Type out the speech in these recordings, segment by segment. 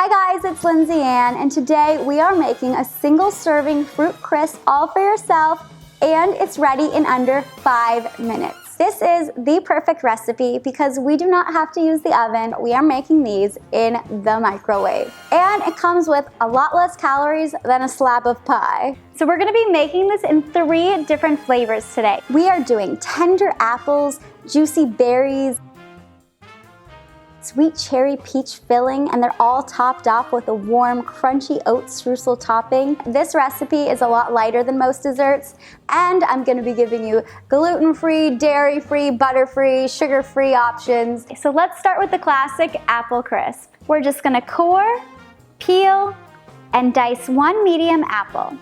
Hi guys, it's Lindsay Ann, and today we are making a single serving fruit crisp all for yourself, and it's ready in under 5 minutes. This is the perfect recipe because we do not have to use the oven. We are making these in the microwave. And it comes with a lot less calories than a slab of pie. So we're gonna be making this in 3 different flavors today. We are doing tender apples, juicy berries, sweet cherry peach filling, and they're all topped off with a warm, crunchy oat streusel topping. This recipe is a lot lighter than most desserts, and I'm gonna be giving you gluten-free, dairy-free, butter-free, sugar-free options. So let's start with the classic apple crisp. We're just gonna core, peel, and dice 1 medium apple.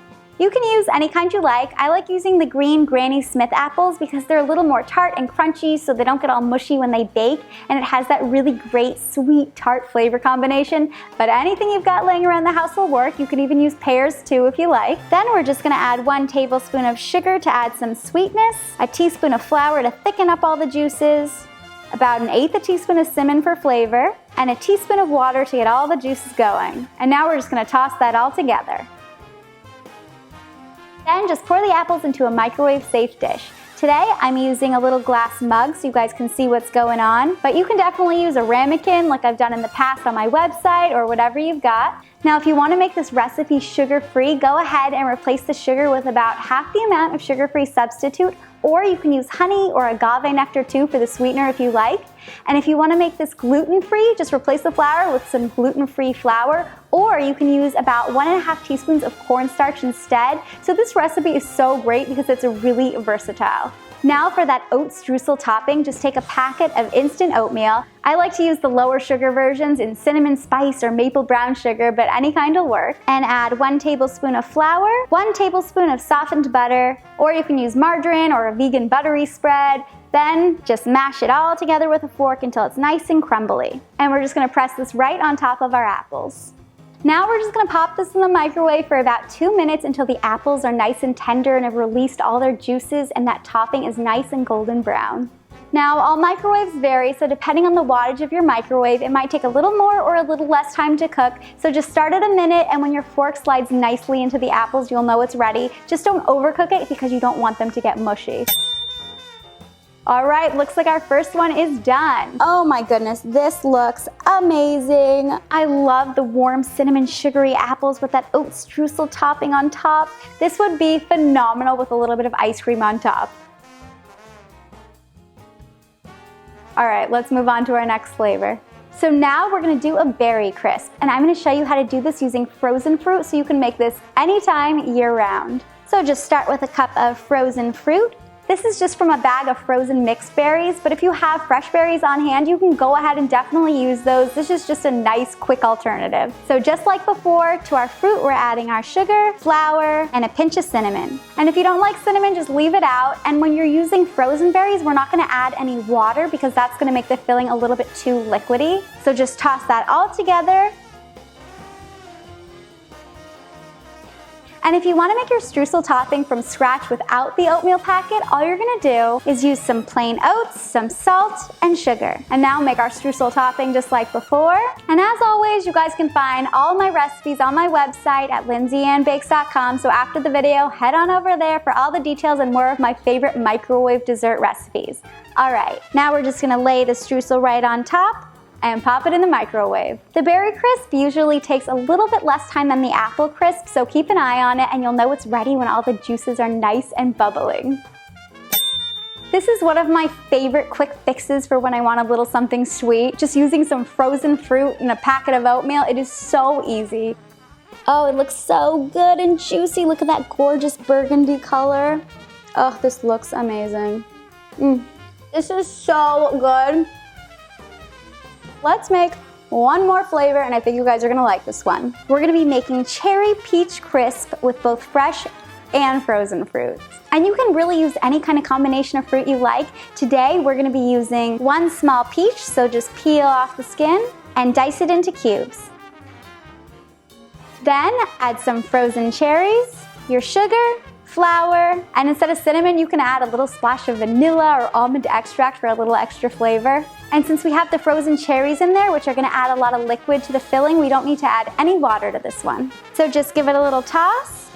You can use any kind you like. I like using the green Granny Smith apples because they're a little more tart and crunchy so they don't get all mushy when they bake, and it has that really great sweet tart flavor combination. But anything you've got laying around the house will work. You can even use pears too if you like. Then we're just gonna add 1 tablespoon of sugar to add some sweetness, a teaspoon of flour to thicken up all the juices, about 1/8 a teaspoon of cinnamon for flavor, and a teaspoon of water to get all the juices going. And now we're just gonna toss that all together. Then just pour the apples into a microwave-safe dish. Today, I'm using a little glass mug so you guys can see what's going on, but you can definitely use a ramekin like I've done in the past on my website or whatever you've got. Now, if you want to make this recipe sugar-free, go ahead and replace the sugar with about half the amount of sugar-free substitute, or you can use honey or agave nectar too for the sweetener if you like. And if you want to make this gluten-free, just replace the flour with some gluten-free flour, or you can use about 1½ teaspoons of cornstarch instead. So this recipe is so great because it's really versatile. Now for that oat streusel topping, just take a packet of instant oatmeal. I like to use the lower sugar versions in cinnamon spice or maple brown sugar, but any kind will work. And add 1 tablespoon of flour, 1 tablespoon of softened butter, or you can use margarine or a vegan buttery spread. Then just mash it all together with a fork until it's nice and crumbly. And we're just gonna press this right on top of our apples. Now we're just gonna pop this in the microwave for about 2 minutes until the apples are nice and tender and have released all their juices and that topping is nice and golden brown. Now, all microwaves vary, so depending on the wattage of your microwave, it might take a little more or a little less time to cook. So just start at a minute, and when your fork slides nicely into the apples, you'll know it's ready. Just don't overcook it because you don't want them to get mushy. All right, looks like our first one is done. Oh my goodness, this looks amazing. I love the warm cinnamon sugary apples with that oat streusel topping on top. This would be phenomenal with a little bit of ice cream on top. All right, let's move on to our next flavor. So now we're gonna do a berry crisp, and I'm gonna show you how to do this using frozen fruit so you can make this anytime, year round. So just start with a cup of frozen fruit. This is just from a bag of frozen mixed berries, but if you have fresh berries on hand, you can go ahead and definitely use those. This is just a nice, quick alternative. So just like before, to our fruit, we're adding our sugar, flour, and a pinch of cinnamon. And if you don't like cinnamon, just leave it out. And when you're using frozen berries, we're not gonna add any water because that's gonna make the filling a little bit too liquidy. So just toss that all together. And if you want to make your streusel topping from scratch without the oatmeal packet, all you're going to do is use some plain oats, some salt, and sugar. And now make our streusel topping just like before. And as always, you guys can find all my recipes on my website at lindsayannbakes.com. So after the video, head on over there for all the details and more of my favorite microwave dessert recipes. All right, now we're just going to lay the streusel right on top and pop it in the microwave. The berry crisp usually takes a little bit less time than the apple crisp, so keep an eye on it and you'll know it's ready when all the juices are nice and bubbling. This is one of my favorite quick fixes for when I want a little something sweet. Just using some frozen fruit and a packet of oatmeal, it is so easy. Oh, it looks so good and juicy. Look at that gorgeous burgundy color. Oh, this looks amazing. This is so good. Let's make one more flavor, and I think you guys are gonna like this one. We're gonna be making cherry peach crisp with both fresh and frozen fruits. And you can really use any kind of combination of fruit you like. Today, we're gonna be using 1 small peach, so just peel off the skin and dice it into cubes. Then add some frozen cherries, your sugar, flour, and instead of cinnamon, you can add a little splash of vanilla or almond extract for a little extra flavor. And since we have the frozen cherries in there, which are gonna add a lot of liquid to the filling, we don't need to add any water to this one. So just give it a little toss.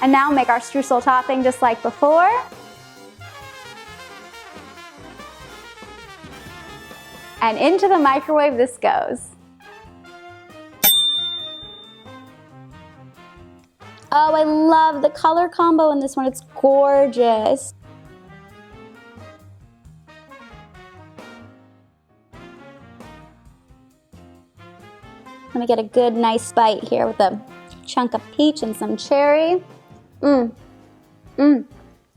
And now make our streusel topping just like before. And into the microwave this goes. Oh, I love the color combo in this one. It's gorgeous. Let me get a good nice bite here with a chunk of peach and some cherry.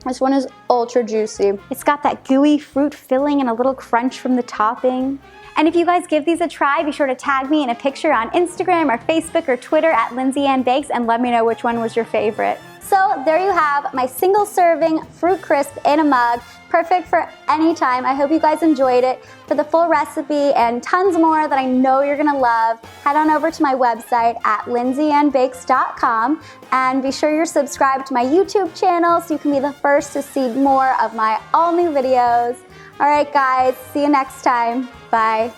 This one is ultra juicy. It's got that gooey fruit filling and a little crunch from the topping. And if you guys give these a try, be sure to tag me in a picture on Instagram or Facebook or Twitter at Lindsay Ann Bakes and let me know which one was your favorite. So there you have my single serving fruit crisp in a mug. Perfect for any time. I hope you guys enjoyed it. For the full recipe and tons more that I know you're gonna love, head on over to my website at lindsayannbakes.com and be sure you're subscribed to my YouTube channel so you can be the first to see more of my all new videos. All right guys, see you next time. Bye.